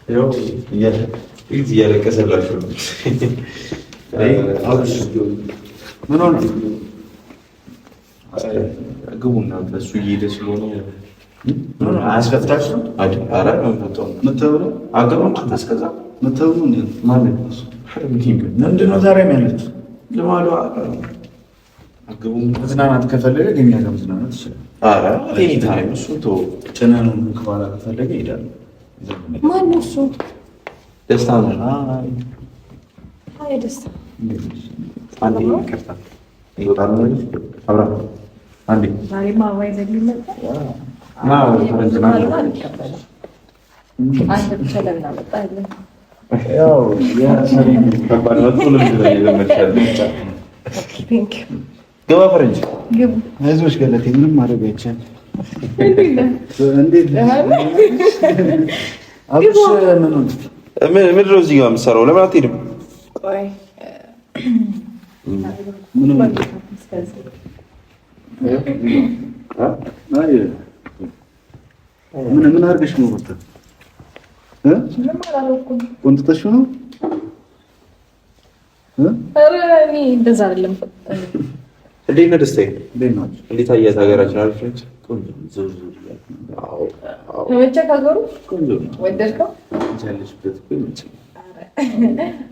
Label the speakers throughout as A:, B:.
A: ያው እያለቀሰላችሁ ነው። ምን ሆነ? ግቡና እሱ እየሄደ ስለሆነ
B: አያስከፍታችሁም?
A: ኧረ
B: ምትብሉ
A: አገሩን እስከዛ
B: ምትብሉ
A: ምንድን ነው ዛሬ ያለች
B: ልማዷ መዝናናት ከፈለገ ከእኛ ጋር መዝናናት ይችላል።
A: ኧረ ኤኒታይም እሱን ተወው።
B: ጭነን ከኋላ ከፈለገ ይሄዳል።
C: ማነው እሱ?
A: ደስታ ነው።
C: አይ ደስታ
A: አንዴ ይቅርታ ይወጣል ነው አብራ አንዴ
C: ዛሬማ አባይ ዘግሊ መጣ። አንተ ብቻ ለምን አመጣህ?
B: ያው
A: ከባድ ነው። ገባ ፈረንጅ
C: ግቡ።
B: አይዞሽ ገለቴ፣ ምንም ማድረግ አይቻልም።
A: ምንድን ነው እዚህ ጋር የምትሰራው? ለምን አትሄድም?
B: ምን አድርገሽ ነው? ቆንጥጠሽ ነው?
C: እንደዛ አይደለም።
A: እንዴት ነህ ደስታዬ? እንዴት አየህ? ሀገራችን አሪፍ ነች?
C: ተመቸህ? ሀገሩ ወደድከው?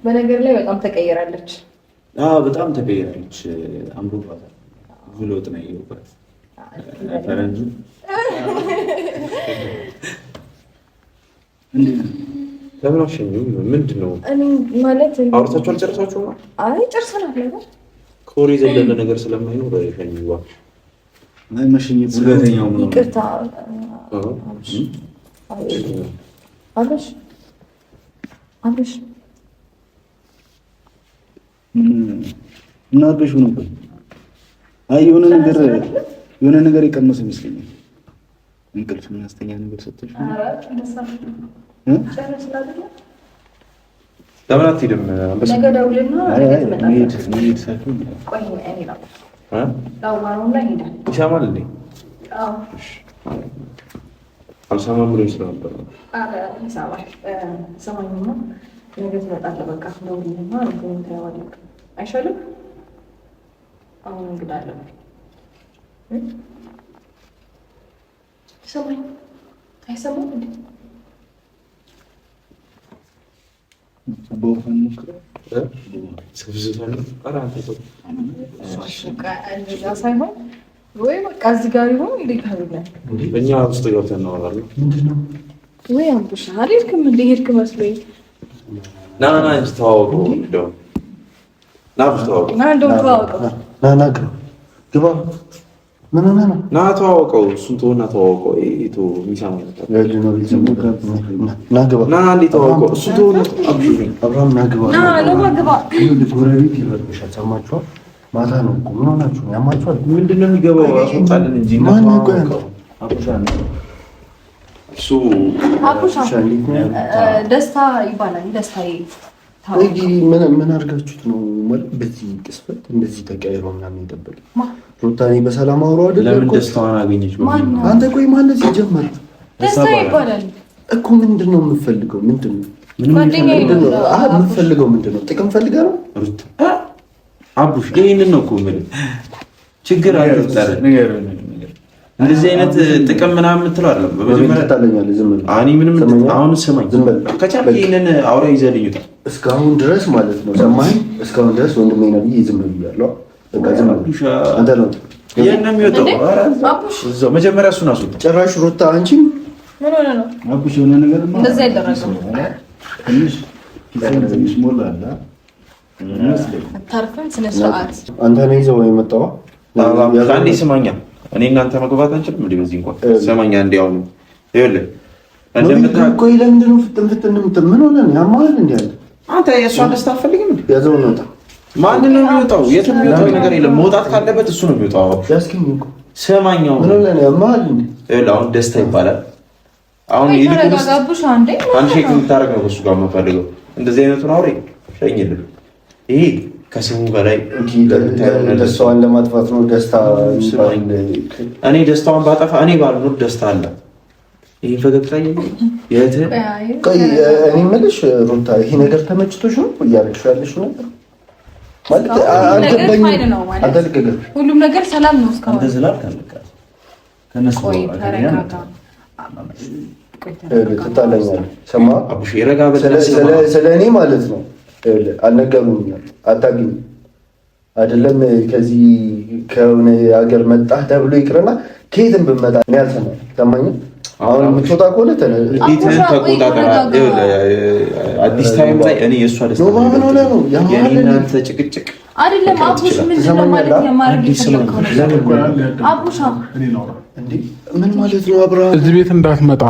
C: በነገር ላይ በጣም ተቀይራለች።
B: በጣም ተቀይራለች። አምሮባታል። ብዙ ለውጥ ነው ያየሁባት። ፈረንጁ
A: ለምን አሸኙ? ምንድን ነው
C: ማለት?
A: አውርታችሁ አልጨረሳችሁም?
C: አይ ጨርሰናል።
A: ከወሬ ዘለለ ነገር ስለማይኖር ሸኙ።
B: መሸኘት ሁለተኛው ነው።
C: ይቅርታ አብረሽ
B: እና አድርገሽ ነበር። አይ የሆነ ነገር የቀመሰ ይመስለኛል። እንቅልፍ የሚያስተኛ ነገር ሰጥተሽ
A: ለምን አትሄድም?
C: ነገ ደውልና
A: ይሰማል እንዴ? አልሰማም ብሎ ስለነበር
C: ነገ ትመጣለህ። በቃ ደውልና ታየዋለህ። አይሻልም? አሁን እንግዳ አለ። ሰማኝ አይሰማም እንዴ? ሳይሆን ወይ በቃ እዚህ ጋር ይሆን እንዴት አለ
A: እኛ ውስጥ ገብተን እናወራለን።
C: ወይ አምቡሽ አልሄድክም እንደ ሄድክ መስሎኝ።
A: ና እንጂ ተዋወቁ።
B: ግባ። ምን ሆነህ ነው?
A: ና ተዋወቀው። እሱን ተወና ተዋወቀው። የሚሰማ ተዋወቀው። እሱን ተወና
B: አብርሃም ና ግባ። ጎረቤት ይረብሻል። ሰማችኋል? ማታ ነው እኮ። ምን ሆናችሁ ነው? ያማችኋል?
A: ምንድን ነው የሚገባው? አስወጣልን እንጂ
C: ደስታ ይባላል። ደስታ
B: ምን አድርጋችሁት ነው ማለት በዚህ ቅስፈት እንደዚህ ተቀያይሮ ምናምን ይጠበቅ? ሩታኔ በሰላም አውሮ አይደል?
A: ለምን ደስታዋን አገኘች?
B: አንተ ቆይ ማለት ሲጀመር
C: ደስታ ይባላል
B: እኮ። ምንድን ነው የምፈልገው? ምንድን ነው የምፈልገው? ምንድን ነው ጥቅም ፈልገህ ነው?
A: አቡሽ ይሄንን ነው እኮ የምልህ። ችግር አይፈጠር እንደዚህ አይነት ጥቅም ምናምን የምትለው አይደለም። በመጀመሪያ
B: ታለኛለህ። ዝም ብለህ
A: አኒ ምንም አሁን ስማኝ፣ ከቻልክ ይሄንን አውራ ይዘልኝ ውጣ።
B: እስካሁን ድረስ ማለት ነው ሰማኝ። እስካሁን ድረስ ወንድሜ ነው ብዬ ዝም ብያለሁ። በቃ ዝም ብለህ አንተ ነው
A: ይሄን ነው የሚወጣው። እዛው መጀመሪያ እሱን አስወጣ።
B: ጭራሽ ሩታ አንቺ
C: ምን ሆነ ነው
B: አቡሽ የሆነ ነገር ማለት
C: እንደዛ ያደረገው
B: ትንሽ ሞላ አለ
C: አታርፈን ስነ ስርዓት
B: አንተ ነው ይዘው የመጣው።
A: አንዴ ስማኛ፣ እኔ እናንተ መግባት አንችልም እንዴ? በዚህ እንኳን ስማኛ፣ እንዴ አሁን ይኸውልህ
B: ቆይ ለምንድን ነው ፍጥን ምን ሆነ ነው ያማል እንዴ?
A: አንተ የእሷን ደስታ አትፈልግም እንዴ?
B: ያዘው ነው ወጣ።
A: ማንን ነው የሚወጣው? የትም የሚወጣው ነገር የለም። መውጣት ካለበት እሱ ነው የሚወጣው።
B: ያስኪኝ እኮ
A: ስማኛው
B: ምን ሆነ ነው ያማል እንዴ?
A: ይኸውልህ አሁን ደስታ ይባላል። አሁን ይልቁንስ አንድ ሼክ የምታደርግ ነው እሱ ጋር የምፈልገው። እንደዚህ አይነቱን አውሬ ሸኝልህ። ይሄ ከስሙ በላይ
B: ደስታዋን ለማጥፋት ነው። ደስታ
A: እኔ ደስታዋን ባጠፋ እኔ ባልኖር ደስታ አለ። ይሄ ፈገግታ የእህትህ
B: ቆይ እኔ የምልሽ ሩታ ይሄ ነገር ተመችቶሽ ነው እያደረግሽ ያለሽ ነገር ማለት አልገባኝም።
C: ሁሉም ነገር ሰላም ነው እስካሁን
D: አንተ ስላልክ አለቃ ከነሱ
B: ትጣለኛለህ። ሰማ
A: አቡሽ ረጋ
B: ስለ እኔ ማለት ነው አልነገሩኝም። አታውቂም አይደለም ከዚህ ከሆነ ሀገር መጣህ ተብሎ ይቅርና ከየትም ብመጣ እኔ አልሰማኝም። ሰማኝም አሁን የምትወጣ ከሆነ
A: ቤትህን ተቆጣጠር። አዲስ ታይም ላይ እኔ የእሷ ደስታ ነው የእናንተ ጭቅጭቅ
C: አይደለም። አቡሽ ምንድን ነው ማለት የማረግ አቡሻ
B: ምን ማለት ነው? አብርሃም
E: እዚህ ቤት እንዳትመጣ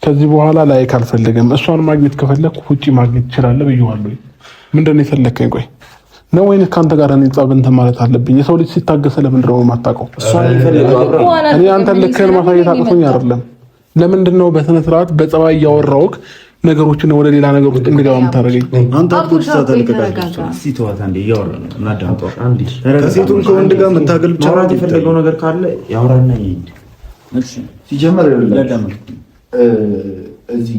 E: ከዚህ በኋላ ላይ ካልፈልግም እሷን ማግኘት ከፈለክ ውጪ ማግኘት ትችላለህ ብየዋለሁ። ምንድን ነው የፈለከኝ? ቆይ ነው ወይንስ ከአንተ ጋር እኔ ጸብ እንትን ማለት አለብኝ? የሰው ልጅ ሲታገሰ ለምንድን ነው የማታውቀው? እኔ አንተን ልክህን ማሳየት አቅቶኝ አይደለም። ለምንድን ነው በስነ ስርዓት በጸባይ እያወራሁህ ነገሮችን ወደ ሌላ ነገር ውስጥ እንድገባ የምታደርገኝ?
D: አንተ አጥቶች ታልከካችሁ ሲተዋት አንዴ እያወራ ነው እና ዳምጠው አንዴ
B: ከሴቱም ከወንድ ጋር መታገል ብቻ
A: ማውራት የፈለገው ነገር ካለ ያውራና ይሄድ።
D: እሺ
B: ሲጀመር እዚህ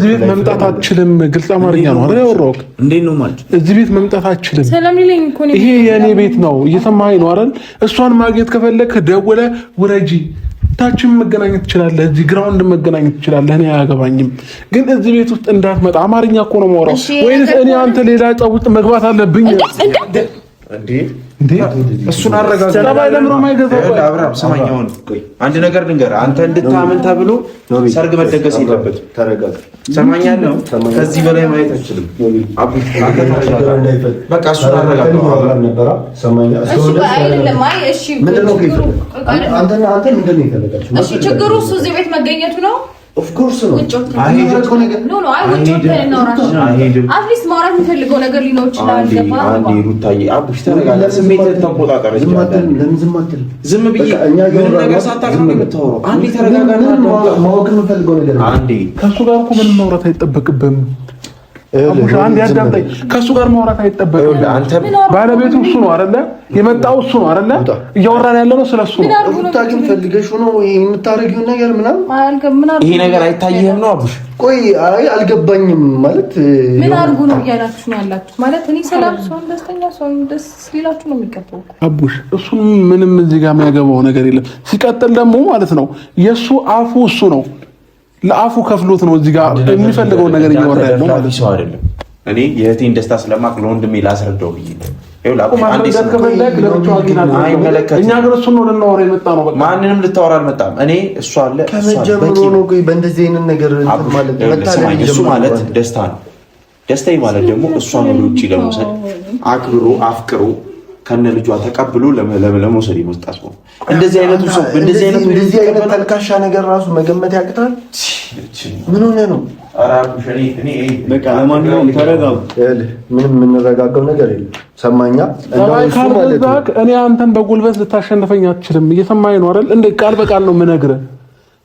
E: ቤት መምጣት አትችልም። ግልጽ አማርኛ ነው አይደል ያወራሁህ?
D: እንዴት ነው ማለት
E: እዚህ ቤት መምጣት አትችልም።
C: ሰላምልኝ እኮ ነው።
E: ይሄ የኔ ቤት ነው። እየሰማኸኝ ነው አይደል? እሷን ማግኘት ከፈለክ ደውለህ ውረጂ። ታችን መገናኘት ትችላለህ። እዚህ ግራውንድ መገናኘት ትችላለህ። እኔ አያገባኝም። ግን እዚህ ቤት ውስጥ እንዳትመጣ። አማርኛ እኮ ነው የማወራው። ወይስ እኔ አንተ ሌላ ጸብ ውስጥ መግባት አለብኝ? እንዴ
A: እሱን አረጋግጥ።
E: ሰላም ለምን ማይገዛው?
A: አብርሃም ስማኝ፣ አሁን አንድ ነገር ልንገርህ። አንተ እንድታምን ተብሎ ሰርግ መደገስ የለበትም።
B: ተረጋጋ።
A: ሰማኛለሁ። ከዚህ በላይ ማየት አልችልም። አቡሽ አንተ ተረጋጋ። በቃ እሱን አረጋግጥ።
C: ችግሩ እሱ እዚህ ቤት መገኘቱ ነው።
B: ኦፍኮርስ ነው።
C: አትሊስት ማውራት የሚፈልገው ነገር ሊኖር ይችላል።
A: ሩታዬ አቡሽ ተረጋጋ። ስሜትህን ተቆጣጠር። ዝም ብዬ ምንም ነገር ሳታውቅ ነው የምታወራው። አንዴ ተረጋጋና
B: ማወቅ የምፈልገው ነገር
E: አንዴ ከእሱ ጋር እኮ ምንም ማውራት አይጠበቅብህም። አንድ ያዳምጠኝ። ከእሱ ጋር ማውራት አይጠበቅም። ባለቤቱ እሱ ነው አይደለ? የመጣው እሱ ነው አይደለ? እያወራን ያለ ነው ስለሱ ነው።
B: ሩታ ግን ፈልገሽ ነው የምታረጊው ነገር ምናምን
A: ይሄ ነገር አይታየህም ነው አቡሽ?
B: ቆይ አይ አልገባኝም። ማለት
C: ምን አድርጉ ነው እያላችሁ ነው ያላችሁ? ማለት እኔ ሰላም ሰውን ደስተኛ ሰውን ደስ ሊላችሁ ነው የሚገባው
E: አቡሽ። እሱ ምንም እዚህ ጋር የሚያገባው ነገር የለም። ሲቀጥል ደግሞ ማለት ነው የእሱ አፉ እሱ ነው ለአፉ ከፍሎት ነው እዚህ ጋር የሚፈልገውን ነገር እያወራ ያለው ማለት ነው አይደለም።
A: እኔ የእህቴን ደስታ ስለማቅ ለወንድሜ ላስረዳው ብዬ ነው። እኛ ግን እሱን ነው ልናወራ የመጣ ነው። በቃ ማንንም ልታወራ አልመጣም። እኔ እሱ አለ
B: ከመጀመሩ ነው። በእንደዚህ አይነት ነገር
A: እሱ ማለት ደስታ ነው። ደስታዬ ማለት ደግሞ እሷን ወደ ውጭ ለመውሰድ አክብሮ አፍቅሮ ከነ ልጇ ተቀብሎ ለመውሰድ ይመስጣስ ነው። እንደዚህ አይነቱ ሰው እንደዚህ አይነት
B: ተልካሻ ነገር ራሱ መገመት ያቅታል። ምን ሆነ ነው?
D: በቃ ለማንኛውም ተረጋጉ።
B: ምንም የምንረጋጋው ነገር የለም። ሰማኛ
E: እኔ አንተን በጉልበት ልታሸንፈኝ አትችልም። እየሰማኝ ነው አይደል? እንደ ቃል በቃል ነው የምነግርህ።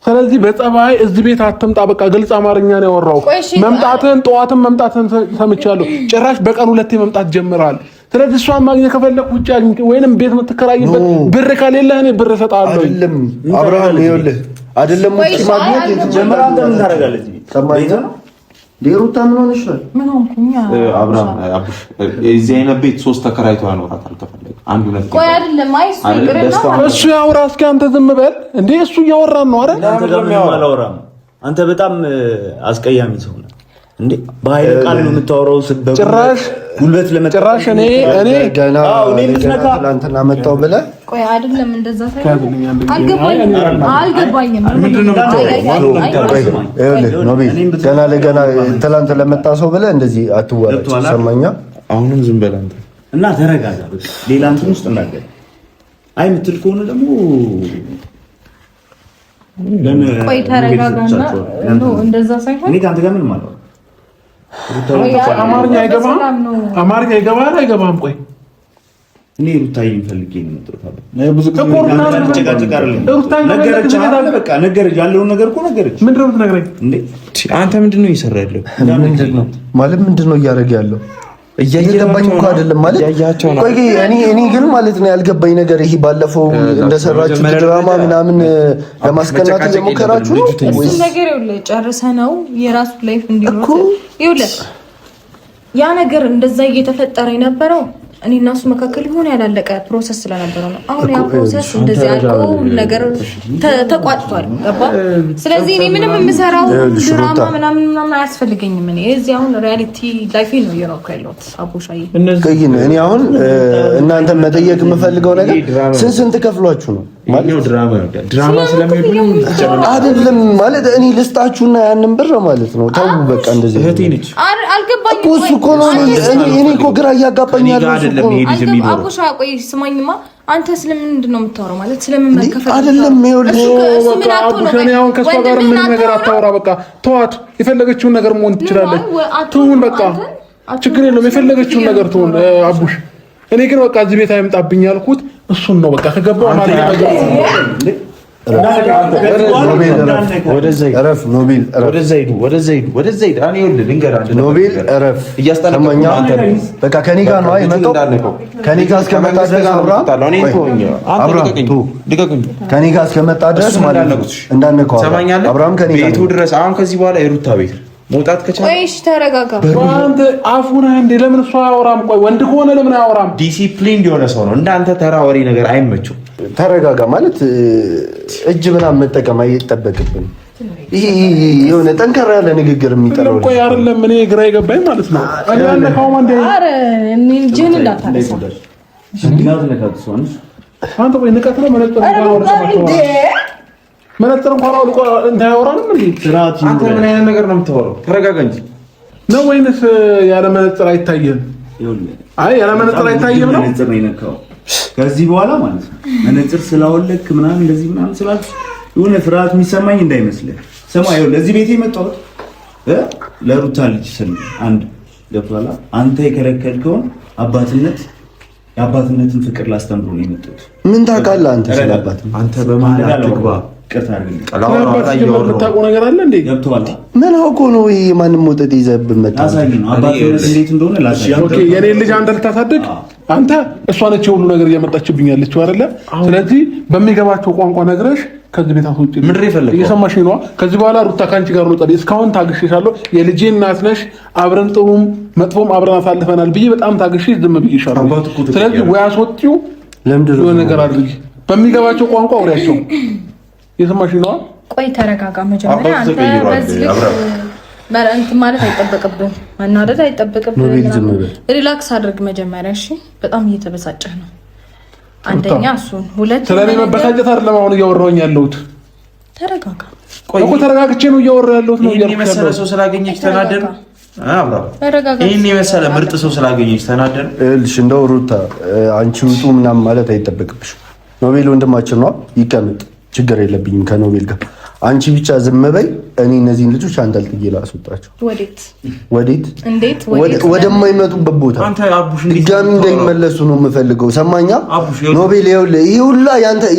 E: ስለዚህ በጸባይ እዚህ ቤት አትምጣ። በቃ ግልጽ አማርኛ ነው ያወራው። መምጣትህን ጠዋትም መምጣትህን ሰምቻለሁ። ጭራሽ በቀን ሁለቴ መምጣት ጀምረሃል። ስለዚህ እሷን ማግኘት ከፈለክ ውጭ አግኝ፣ ወይንም ቤት የምትከራይበት ብር ከሌለህ እኔ ብር እሰጥሃለሁ።
B: አይደለም አብርሃም፣ ይኸውልህ አይደለም ውጭ ማግኘት
D: ጀምራ አንተ ምን ታደርጋለህ?
B: ሰማኝ ሩታ ምን ሆነሽ ነው?
C: ምን ሆንኩኝ?
A: አብርሃም አቡሽ እዚህ አይነት ቤት ሶስት ተከራይቶ ያኖራታል ከፈለገ አንዱ ነው።
C: ቆይ አይደለም አይስ ይቅርና
E: እሱ ያውራ። እስኪ አንተ ዝም በል እንዴ! እሱ እያወራን ነው አይደል?
D: አንተ ጋር ምን አላወራም። አንተ በጣም አስቀያሚ ሰው ነህ እንዴ! በኃይለ ቃል ነው የምታወራው። ጭራሽ ጉልበት
E: ለመጨራሽ እኔ
B: ገና ትናንትና መጣሁ ብለህ
C: ቆይ አይደለም እንደዛ ሳይሆን አልገባኝም።
A: ምንድነው
B: ገና ለገና ትናንት ለመጣ ሰው ብለህ እንደዚህ አትዋራጭ። ሰማኛ?
A: አሁንም ዝም በል አንተ
D: እና ተረጋጋ። ሌላ እንትን ውስጥ እናገር አይ የምትል ከሆነ ደግሞ
C: ቆይ ተረጋጋና እንደዛ ሳይሆን
E: እኔ ከአንተ ጋር ምንም አለው አማርኛ አይገባም። አማርኛ ይገባል አይገባም? ቆይ
D: እኔ ሩታዬን ፈልጌ ነው የምትጠፋው።
E: ብዙ ከፖርና
D: ነገር ያለውን ነገር እኮ ነገረች።
E: ምንድን ነው የምትነግረኝ እንዴ?
A: አንተ ምንድን ነው እየሰራ ያለው?
B: ማለት ምንድን ነው እያደረገ ያለው? እየገባኝ እኮ አይደለም ማለት ቆይ እኔ ግን ማለት ነው ያልገባኝ ነገር ይሄ ባለፈው እንደሰራችሁ ድራማ ምናምን ለማስቀናት እየሞከራችሁ ነው
C: ወይስ ነገር ይኸውልህ ጨርሰህ ነው የራሱ ላይፍ እንዲኖር ይኸውልህ ያ ነገር እንደዛ እየተፈጠረ የነበረው እኔ እና እሱ መካከል ሆነ ያላለቀ ፕሮሰስ ስለነበረው ነው። አሁን ያ ፕሮሰስ እንደዚህ አልቆ ነገር ተቋጭቷል። ገባ? ስለዚህ እኔ ምንም የምሰራው ድራማ ምናምን አያስፈልገኝም። እኔ እዚህ አሁን ሪያሊቲ ላይፍ ነው እየኖርኩ ያለሁት። አቦሻዬ
B: እኔ አሁን እናንተ መጠየቅ የምፈልገው ነገር ስንት ከፍሏችሁ ነው ማለት
A: ድራማ ስለሚሆን
B: አይደለም ማለት እኔ ልስጣችሁና ያንን ብር ማለት ነው። ተው በቃ እንደዚህ
A: እህቴ ነች።
C: አልገባኝም
B: እኮ እኮ ነው እኔ እኮ ግራ እያጋባኝ ያለው
C: አቦሻ ቆይ ስማኝማ አንተ ስለምንድን ነው የምታወራው? ማለት ስለምን መከፈል
B: አይደለም ይኸውልህ
E: በቃ አቡሻኔ አሁን ከሷ ጋር ምን ነገር አታወራ። በቃ ተዋት። የፈለገችውን ነገር መሆን ትችላለች። ትሁን በቃ ችግር የለውም። የፈለገችውን ነገር ትሁን አቡሽ። እኔ ግን በቃ እዚህ ቤት አይምጣብኝ ያልኩት እሱን ነው። በቃ ከገባው ማለት ነው
B: ኖቤል እረፍ። በቃ ከኔ ጋር ነው የመጣው። ከኔ ጋር እስከመጣ ድረስ ከኔ ጋር እስከመጣ ድረስ ማለት ነው እንዳነቀው አብርሃም ከኔ ጋር
A: ቤቱ ድረስ። አሁን ከዚህ በኋላ የሩታ ቤት መውጣት ከቻለ
C: እሺ ተረጋጋ።
E: አንተ አፉን እንደ ለምን እሱ አያወራም? ቆይ ወንድ ከሆነ ለምን አያወራም?
A: ዲሲፕሊን የሆነ ሰው ነው። እንዳንተ ተራ ወሬ ነገር አይመችም።
B: ተረጋጋ ማለት እጅ ምናምን መጠቀም አይጠበቅብን። ይሄ የሆነ ጠንከር ያለ ንግግር የሚጠራው
E: ቆይ አይደለም። እኔ ግራ የገባኝ ማለት ነው አያነካው ማንዴ
C: አረ እኔ ጅን እንዳታነሳ
E: አንተ ቆይ ንቀት ነው መለጠ መነጽር እንኳን አውልቆ እንዳያወራንም እንዴ?
A: አንተ ምን አይነት ነገር ነው የምታወራው? ተረጋጋ እንጂ
E: ነው ወይንስ ያለ መነጽር አይታየም? አይ ያለ መነጽር አይታየም ነው
D: መነጽር ነው የነካው። ከዚህ በኋላ ማለት ነው መነጽር ስላወለክ ምናምን እንደዚህ ምናምን ስላልክ የሆነ ፍርሃት የሚሰማኝ እንዳይመስልህ። ስማ ይኸውልህ እዚህ ቤት የመጣሁት ለሩታ ልጅ ስል አንድ ገብቶሃል። አንተ የከለከልከውን የአባትነትን ፍቅር ላስተምሩ ነው የመጣሁት።
B: ምን ታውቃለህ አንተ ስለአባት?
A: አንተ በመሀል አትግባ።
E: የምታውቀው ነገር አለ እንዴ?
D: ገብቶሃል?
B: ምን አውቆ ነው ይሄ? ማንም ሞጠጥ ይዘህብን መጣ።
D: አሳይ ነው አባትነት እንዴት እንደሆነ ላሳይ።
E: ኦኬ የኔ ልጅ አንተ ልታሳድግ አንተ እሷ ነች የሁሉ ነገር እያመጣችብኝ ያለችው አይደለ? ስለዚህ በሚገባቸው ቋንቋ ነግረሽ ከዚህ ቤት አስወጪ።
A: ምንድን ነው የፈለገው?
E: እየሰማሽኝ ነው? ከዚህ በኋላ ሩታ ካንቺ ጋር ነው። እስካሁን ታግሼሻለሁ። የልጄ እናት ነሽ። አብረን ጥሩም መጥፎም አብረን አሳልፈናል ብዬ በጣም ታግሼ ዝም ብዬሻለሁ። ስለዚህ ወይ አስወጪው የሆነ ነገር አድርጊ። በሚገባቸው ቋንቋ አውሪያቸው። እየሰማሽኝ ነው?
C: ቆይ ተረጋጋ። መጀመሪያ አንተ በዚህ እንትን ማለት አይጠበቅብህም፣ መናደድ አይጠበቅብህም። ሪላክስ አድርግ መጀመሪያ እሺ። በጣም እየተበሳጨህ ነው። አንደኛ እሱን፣ ሁለት
E: ስለኔ መበሳጨት አይደለም አሁን እያወራሁኝ ያለሁት።
C: ተረጋጋ
E: እኮ ተረጋግቼ ነው እያወራሁ ያለሁት። ነው
A: ይሄን የመሰለ ሰው ስላገኘች ተናደድ። ይሄን የመሰለ ምርጥ ሰው ስላገኘች ተናደድ።
B: እልሽ እንደው ሩታ አንቺ ውጡ ምናምን ማለት አይጠበቅብሽም። ኖቤል ወንድማችን ነው፣ ይቀመጥ፣ ችግር የለብኝም ከኖቤል ጋር። አንቺ ብቻ ዝም በይ። እኔ እነዚህን ልጆች አንጠልጥዬ ላስወጣቸው። ወዴት? እንዴት? ወደማይመጡበት ቦታ ድጋሚ እንዳይመለሱ ነው የምፈልገው። ሰማኛ ኖቤል? ይኸውልህ ይሄ ሁላ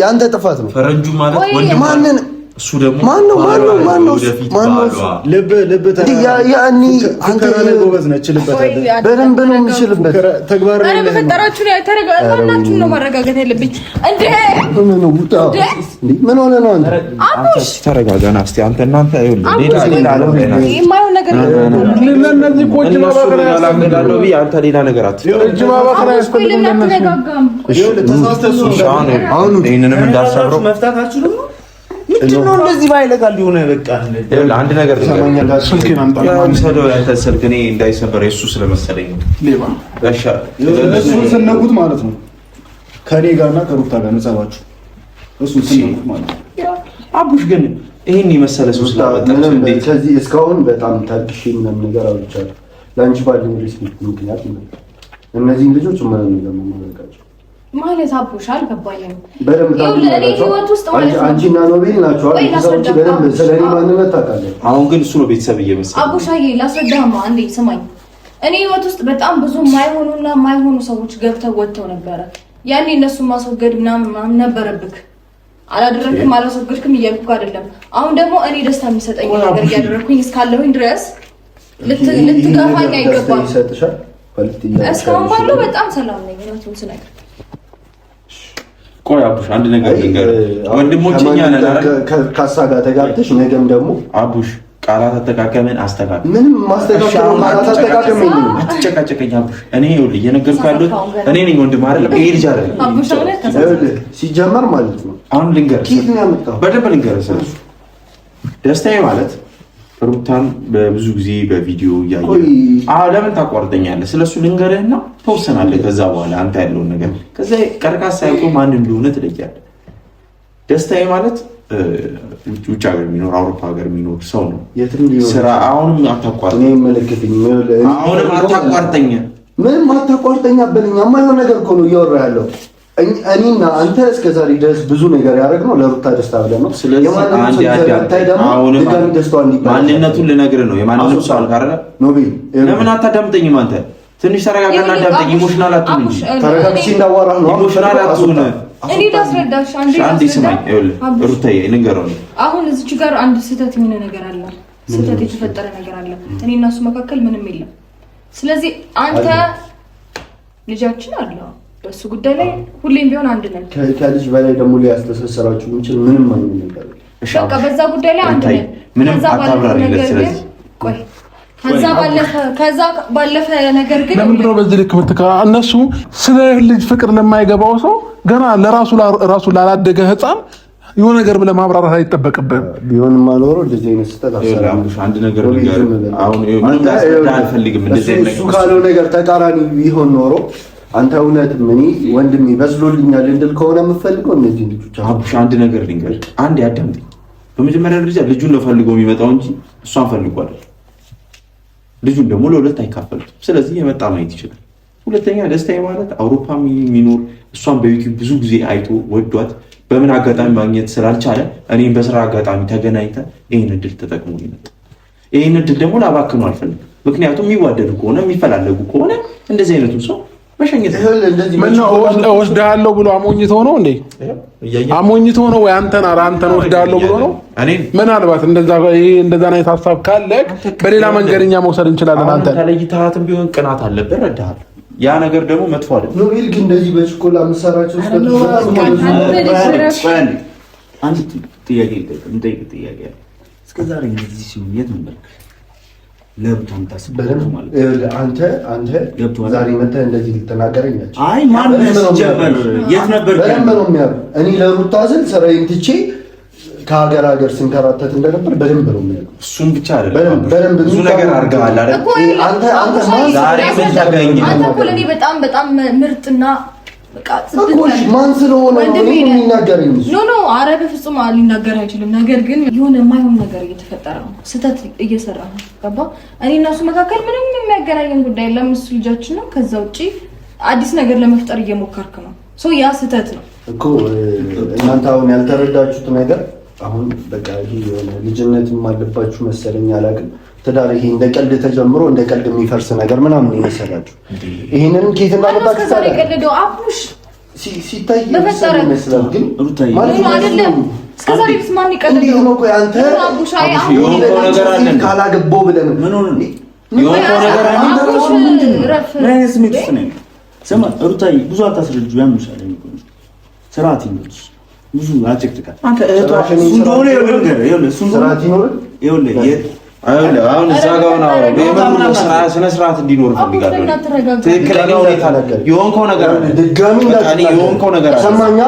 B: ያንተ ጥፋት ነው።
A: ፈረንጁ ማለት ወንድም
B: ማንን
A: እሱ ደግሞ
B: ማነው ልብ ያኒ አንተ
D: ጎበዝ ነች።
B: በደንብ ነው የምችልበት። ተግባር
C: ላይ በፈጠራችሁ ላይ ተረጋጋችሁ ነው ማረጋጋት ያለብኝ እንዴ? ምን ሆነ ነው አንተ?
A: አንተ ተረጋጋና እስቲ እናንተ ሌላ ነገር
D: ምንድነው እንደዚህ ባይለቃል ሊሆነ በቃ
A: አንድ ነገር ስልኬን አምጣ። ያንተ ስልክ እኔ እንዳይሰበር የሱ ስለመሰለኝ ነው። ሌባ ጋሻ
D: እሱን ስነጉት ማለት ነው። ከኔ ጋርና ከሩታ ጋር ነጻባችሁ እሱን ስነጉት ማለት ነው።
A: አቡሽ ግን ይሄን የመሰለ ሰው ስላመጣች እንዴት
B: ከዚህ እስካሁን በጣም ታግሼ ምንም ነገር አውርቻለሁ። ላንቺ ባለኝ ሪስፔክት ምክንያት እነዚህን ልጆች ምንም ነገር ማድረጋቸው
C: ማለት አቡሽ አልገባኝም።
B: በደንብ አንቺና ኖቤል ናቸው ሰዎች በደንብ ስለኔ ማንነት ታውቃለህ።
A: አሁን ግን እሱ ነው ቤተሰብ እየመሰለኝ።
C: አቡሻዬ ላስረዳህማ አንዴ ስማኝ። እኔ ህይወት ውስጥ በጣም ብዙ የማይሆኑ ሰዎች ገብተው ወጥተው ነበረ። ያኔ እነሱን ማስወገድ ምናምን ነበረብክ። አላደረግክም፣ አላስወገድክም እያልኩ አይደለም። አሁን ደግሞ እኔ ደስታ የሚሰጠኝ ነገር እያደረግኩኝ እስካለሁኝ ድረስ ልትገፋኝ አይገባም። እስካሁን ባለው በጣም ሰላም ነኝ። እውነቱን ስነግርህ
A: ቆይ አቡሽ አንድ ነገር ልንገርህ፣ ወንድሞች እኛ ነን አይደል?
B: ከካሳ ጋር ተጋብተሽ ነገም ደግሞ
A: አቡሽ ቃላት አጠቃቀምን አስተካክል።
B: ምንም ማስተካከል ማለት አጠቃቀም የለም።
A: አትጨቃጨቀኝ አቡሽ። እኔ ይኸውልህ እየነገርኩህ ያለሁት እኔ ነኝ ወንድም አይደለም፣ ይሄ ልጅ አይደለም።
C: አቡሽ
B: ሲጀመር ማለት ነው
A: አሁን ልንገርህ፣
B: ኬት ነው ያመጣው?
A: በደንብ ልንገርህ። ስለሱ ደስታዬ ማለት ሩታን በብዙ ጊዜ በቪዲዮ እያየሁ ለምን ታቋርጠኛለህ? ስለሱ ልንገርህና ተወሰናለህ። ከዛ በኋላ አንተ ያለውን ነገር ከዛ ቀርቃሳ ያውቁ ማን እንደሆነ ትለያለህ። ደስታዬ ማለት ውጭ ሀገር የሚኖር አውሮፓ ሀገር የሚኖር ሰው ነው። ስራ አሁንም አታቋርጠኝ፣ አሁንም አታቋርጠኝ።
B: ምንም አታቋርጠኝ አበለኝ። የማይሆን ነገር እኮ ነው እያወራህ ያለው። እኔና አንተ እስከ ዛሬ ድረስ ብዙ ነገር ያደረግነው ለሩታ ደስታ ብለን ነው።
A: ስለዚህ ማንነቱን ልነግርህ ነው። የማንነቱ ሰው አልካረለ
B: ኖቤል
A: ለምን አታዳምጠኝም? አንተ ትንሽ ተረጋጋና አዳምጠኝ። ኢሞሽናል አትሁን እንጂ
B: ተረጋግቼ እንዳዋራህ ነው።
A: ኢሞሽናል አትሁን።
C: እኔ ላስረዳሽ
A: አንዴ ስማኝ። ይኸውልህ ሩታዬ ልንገረው፣
C: አሁን እዚች ጋር አንድ ስህተት የሆነ ነገር አለ። ስህተት የተፈጠረ ነገር አለ። እኔ እና እሱ መካከል ምንም የለም። ስለዚህ አንተ ልጃችን አለ በሱ ጉዳይ ላይ ሁሌም ቢሆን አንድ ነን።
B: ከልጅ በላይ ደግሞ ሊያስተሳሰራችሁ የሚችል ምንም አይነት ነገር
C: በቃ በዛ ጉዳይ ላይ አንድ ነን።
A: ምንም አታብራሪለት። ስለዚህ
C: ቆይ ከዛ ባለፈ ነገር ግን
E: ለምንድን ነው በዚህ ልክ ብትከራ? እነሱ ስለ ልጅ ፍቅር ለማይገባው ሰው ገና ለራሱ ላላደገ ህፃን የሆነ ነገር ብለህ ማብራራት አይጠበቅብህም።
B: ቢሆንም አልኖረው እንደዚህ አይነት ስህተት
A: አንድ ነገር አሁን አልፈልግም። እንደዚህ አይነት
B: እሱ ካለው ነገር ተቃራኒ ቢሆን ኖሮ አንተ እውነትም እኔ ወንድሜ በስሎልኛል እንድል ከሆነ የምፈልገው እነዚህ ልጆች
A: አቡሽ አንድ ነገር ልንገርህ፣ አንድ ያዳምጠኝ። በመጀመሪያ ደረጃ ልጁን ነው ፈልጎ የሚመጣው እንጂ እሷን ፈልጎ አይደል። ልጁን ደግሞ ለሁለት አይካፈሉትም። ስለዚህ የመጣ ማየት ይችላል። ሁለተኛ ደስታዬ ማለት አውሮፓ የሚኖር እሷን በዩቲዩብ ብዙ ጊዜ አይቶ ወዷት በምን አጋጣሚ ማግኘት ስላልቻለ እኔም በስራ አጋጣሚ ተገናኝተን ይህን እድል ተጠቅሞ ይመጣ። ይህን እድል ደግሞ ላባክኑ አልፈልግም። ምክንያቱም የሚዋደዱ ከሆነ የሚፈላለጉ ከሆነ እንደዚህ አይነቱ ሰው መሸኘት
E: ወስደሃለሁ ብሎ አሞኝተው ነው እንዴ? አሞኝተው ነው ወይ አንተን ወስደሃለሁ ብሎ ነው? ምናልባት እንደዛ አይነት ሀሳብ ካለ በሌላ መንገድኛ መውሰድ እንችላለን። አንተ
A: ተለይተሃትም ቢሆን ቅናት አለበት፣ ረዳሃል። ያ ነገር ደግሞ መጥፎ አይደለም።
B: ኖቤል ግን እንደዚህ በችኮላ የምትሰራቸው
D: አንድ ጥያቄ እስከ ዛሬ እንደዚህ ሲሆን የት ነበር? ለብቻም ታስበለው ማለት
B: አንተ ዛሬ መተህ እንደዚህ ልትናገረኝ አትችልም።
D: አይ ማን ጀመር? የት ነበር?
B: በደንብ ነው የሚያውቀው። እኔ ለሩታ ስል ስራዬን ትቼ ከሀገር ስንከራተት እንደነበር በደንብ ነው የሚያውቀው።
A: እሱም ብቻ አይደለም ብዙ ነገር አድርገሃል አይደል?
B: አንተ
A: ዛሬ ምን ተገኘ?
C: አንተ እኮ ለኔ በጣም ምርጥና በቃ
B: ማን ስለሆነ ነው የሚናገረኝ?
C: ኖ ኧረ በፍጹም ሊናገር አይችልም። ነገር ግን የሆነ የማይሆን ነገር እየተፈጠረ ነው። ስህተት እየሰራ ነው። ገባ? እኔ እና እሱ መካከል ምንም የሚያገናኘን ጉዳይ የለም። እሱ ልጃችን ነው። ከዛ ውጪ አዲስ ነገር ለመፍጠር እየሞከርክ ነው። ያ ስህተት ነው
B: እኮ። እናንተ አሁን ያልተረዳችሁት ነገር አሁን በቃ ይሄ የሆነ ልጅነትም አለባችሁ መሰለኝ፣ አላውቅም። ትዳር ይሄ እንደ ቀልድ ተጀምሮ እንደ ቀልድ የሚፈርስ ነገር ምናምን ይመስላችሁ። ይሄንንም ኬት እንዳመጣችሁ ታዲያ
C: የቀለደው አቡሽ
B: ሲታይ ይመስላል፣ ግን
C: ማለት አይደለም። እስከዛሬ ማን ይቀልደው
B: ነው? ቆይ አንተ
C: አቡሽ
A: የሆንከው ነገር አለ
B: ካላገባው ብለን ምን ሆነ ነው
A: የሆንከው ነገር አለ።
C: አቡሽ ረፍ
D: ምን ስሜት ውስጥ ነው? ስማ ሩታዬ፣ ብዙ አታስረጁ። ያምሻል የሚቆይ ስርዓት ይኖርሽ። ብዙ አጭቅጭቃ አንተ እህቷ እንደሆነ ይኸውልህ
B: ስርዓት ይኖር
A: አሁን እዛ ጋር ነው ስነ ስርዓት እንዲኖር ፈልጋለሁ። ትክክለኛ ሁኔታ ነገር የሆንከው ነገር አለ።
B: ድጋሚ
A: የሆንከው ነገር አለ።
B: ሰማኛ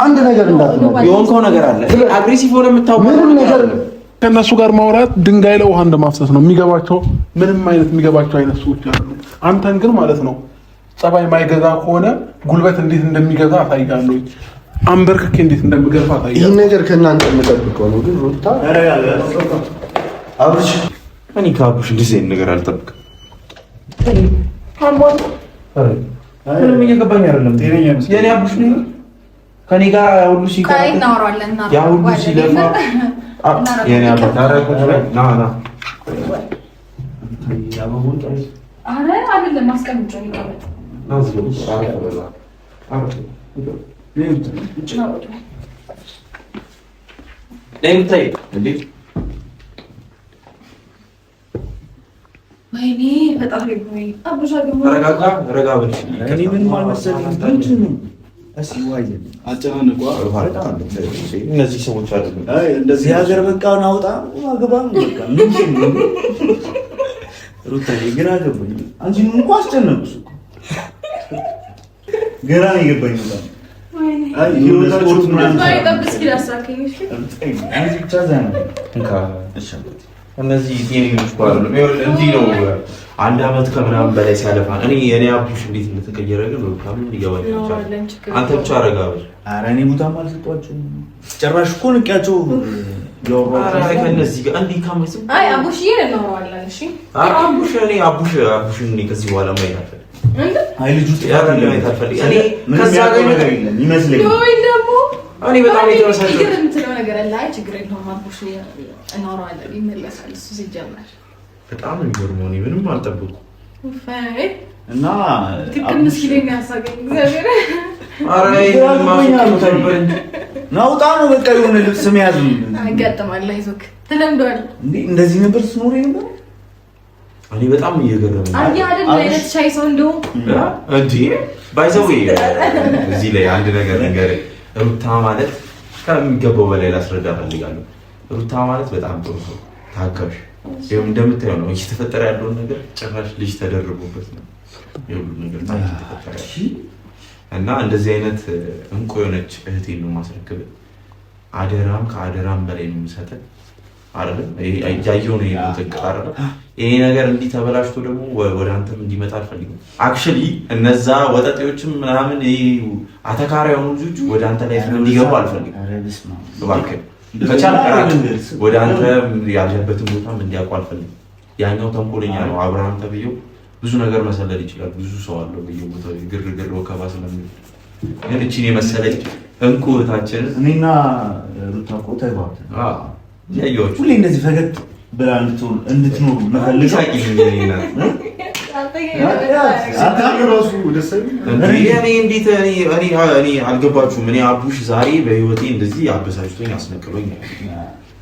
B: አንድ ነገር
A: የሆንከው ነገር አለ። አግሬሲቭ ሆነ የምታውቀው ነገር
E: ከእነሱ ጋር ማውራት ድንጋይ ለውሃ እንደማፍሰስ ነው። የሚገባቸው ምንም አይነት የሚገባቸው አይነት ሰዎች አሉ። አንተን ግን ማለት ነው ጸባይ ማይገዛ ከሆነ ጉልበት እንዴት እንደሚገዛ አሳይጋለሁ። አንበርክኬ እንዴት እንደምገፋ አሳይጋለሁ።
B: ይሄን ነገር ከእናንተ የምጠብቀው ነው። ግን ሩታ አብርሽ
A: እኔ ከአብርሽ እንደዚህ አይነት ነገር አልጠብቅም። ምንም እየገባኝ አይደለም። የኔ አብርሽ ነው ከኔ ጋር ሁሉ ሲቀር ያ ሁሉ ሲለፋ የኔ አባት አረቁት ና
C: አረ አይደለም ማስቀምጫው ይቀመጥ ወይኔ በጣም ይጎይ አቡሻ ገሞ
A: ረጋ ብለሽ
D: እኔ ምንም አልመሰለኝም።
A: እነዚህ ሰዎች አሉ
D: እንደዚህ ሀገር በቃ ናውጣ አገባም በቃ ምን ሩታዬ ግራ ገባኝ። አንቺ ምን እንኳን አስጨነቅሽ እኮ ግራ ነው የገባኝ። አይ ይወጣችሁ ምናምን
C: ባይጠብስ ኪላሳከኝ እሺ
D: አንቺ ብቻ ዘና እንካ እሺ
A: እነዚህ ጤነኞች ባሉ እንዲህ ነው። አንድ አመት ከምናምን በላይ ሲያለፋ እኔ አቡሽ እንዴት እንደተቀየረ ግን ካምን ይገባኝ። አንተ ብቻ አረጋብሽ።
D: ኧረ እኔ ቦታም አልሰጧቸውም ጭራሽ እኮ ንቄያቸው
A: ያወራው ከነዚህ ጋር እንዲህ ካመጽ
C: አይ አቡሽ ይነውራለን። እሺ አቡሽ እኔ ከዚህ በኋላ ማየት አልፈልግም። እንዴ
D: አይ ልጅ ውስጥ
A: ማየት አልፈልግም። እኔ
D: ከዛ ጋር ነገር የለም ይመስለኛል።
C: ወይ ደግሞ
A: እኔ በጣም የተወሰነ
C: ነገር አለ። አይ ችግር የለውም አቡሽ እናወራለን፣ ይመለሳል። እሱ ሲጀመር
A: በጣም የሚገርመው እኔ ምንም አልጠብኩም
D: እና
C: ትክክል ምስኪን ያሳገኝ እግዚአብሔር
D: ናውጣ ነው በቃ የሆነ ልብስ መያዝ
C: አጋጥማል። አይዞክ ተለምዷል።
D: እንዴ እንደዚህ ነበር ስኖር ነበር።
A: እኔ በጣም እየገረመኝ
C: አይ አይደል አይነት ሻይ ሰው እንደው
A: እንዴ ባይዘው እዚህ ላይ አንድ ነገር ሩታ ማለት ከሚገባው በላይ ላስረዳ ፈልጋለሁ። ሩታ ማለት በጣም ጥሩ ሰው ታከብሽ። ይሄው እንደምታየው ነው እየተፈጠረ ያለውን ነገር ጭራሽ ልጅ ተደርቦበት ነው የሁሉ ነገር ተፈጠረ እና እንደዚህ አይነት እንቁ የሆነች እህቴን ነው ማስረክብ። አደራም ከአደራም በላይ ነው የምሰጠው አይደል? ያየው ነው የተቀራረ ይሄ ነገር እንዲህ ተበላሽቶ ደግሞ ወደ አንተም እንዲመጣ አልፈልግም። አክቹሊ እነዛ ወጣጤዎችም ምናምን አተካራ የሆኑ ልጆች ወደ አንተ ላይ እንዲገቡ አልፈልግም። እባክህ በቻልክ ወደ አንተ ያለበትን ቦታም እንዲያውቁ አልፈልግም። ያኛው ተንኮለኛ ነው አብርሃም ተብዬው ብዙ ነገር መሰለል ይችላል። ብዙ ሰው አለው በየቦታው ግርግር ወከባ ስለሚል ግን እቺን የመሰለች እንቁ እህታችን
D: እኔና ሩታ እኮ ተግባብተን
A: ያየሁት
D: ሁሌ እንደዚህ ፈገግ ብላ እንድትኖሩ መፈልገው
A: እኔ አልገባችሁም። እኔ አቡሽ ዛሬ በህይወቴ እንደዚህ አበሳጭቶኝ አስነቅሎኝ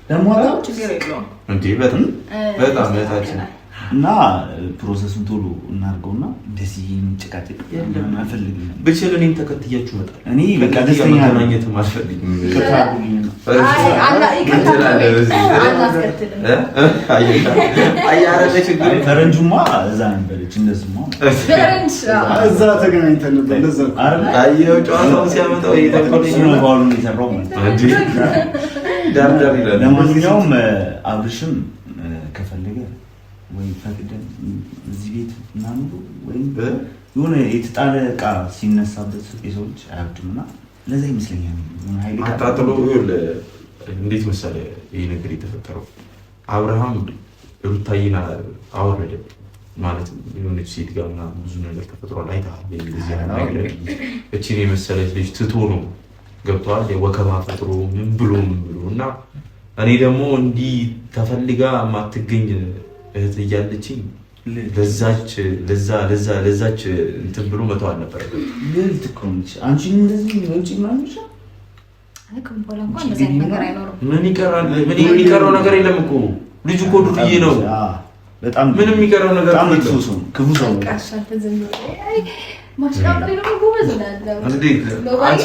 D: ደግሞ
C: ችግር የለውም
A: እንዴ በጣም እህታችን
D: እና ፕሮሰሱን ቶሎ እናድርገውና እንደዚህ ጭቃጭቅ አልፈልግም።
A: ብችል እኔም ተከትያችሁ እመጣለሁ።
D: እኔ በቃ ደስተኛ
A: ማግኘትም አልፈልግም።
D: ፈረንጁማ እዛ ነበረች። እንደዚህማ
B: እዛ ተገናኝተን ነበር። ለዛ
A: አየው ጨዋታውን ሲያመጣው እየተቆለኝ
D: ነው ባሉን የሰራው ማለት
A: ዳር ይላል።
D: ለማንኛውም አብርሽም ከፈለገ ወይ ፈቅደን እዚህ ቤት ምናምን ወይም የሆነ የተጣለ ዕቃ ሲነሳበት የሰው ልጅ አያብድምና ለዛ ይመስለኛል ኃይሌ
A: አጣጥሎ እንዴት መሰለህ ይሄ ነገር የተፈጠረው አብርሃም ሩታዬን አወረደ ማለት የሆነች ሴት ጋር ምናምን ብዙ ነገር ተፈጥሯል። አይተሃል። እንደዚህ አይነት ነገር እቺን የመሰለች ልጅ ትቶ ነው ገብቷል። ወከባ ፈጥሮ ምን ብሎ እና እኔ ደግሞ እንዲህ ተፈልጋ ማትገኝ እህት እያለችኝ ለዛች እንትን ብሎ መተው አልነበረም።
D: ልልት እኮ ነች። አንቺ እንደዚህ ወጪ ማንሽ
A: ምን ይቀራል? ምን የሚቀረው ነገር የለም እኮ ልጁ እኮ ዱርዬ ነው።
D: በጣም
A: ምንም የሚቀረው ነገር
D: በጣም ክፉ ሰው
C: ማሽቃበሬ ነው ጎበዝ ነው።
A: እንዴ አንቺ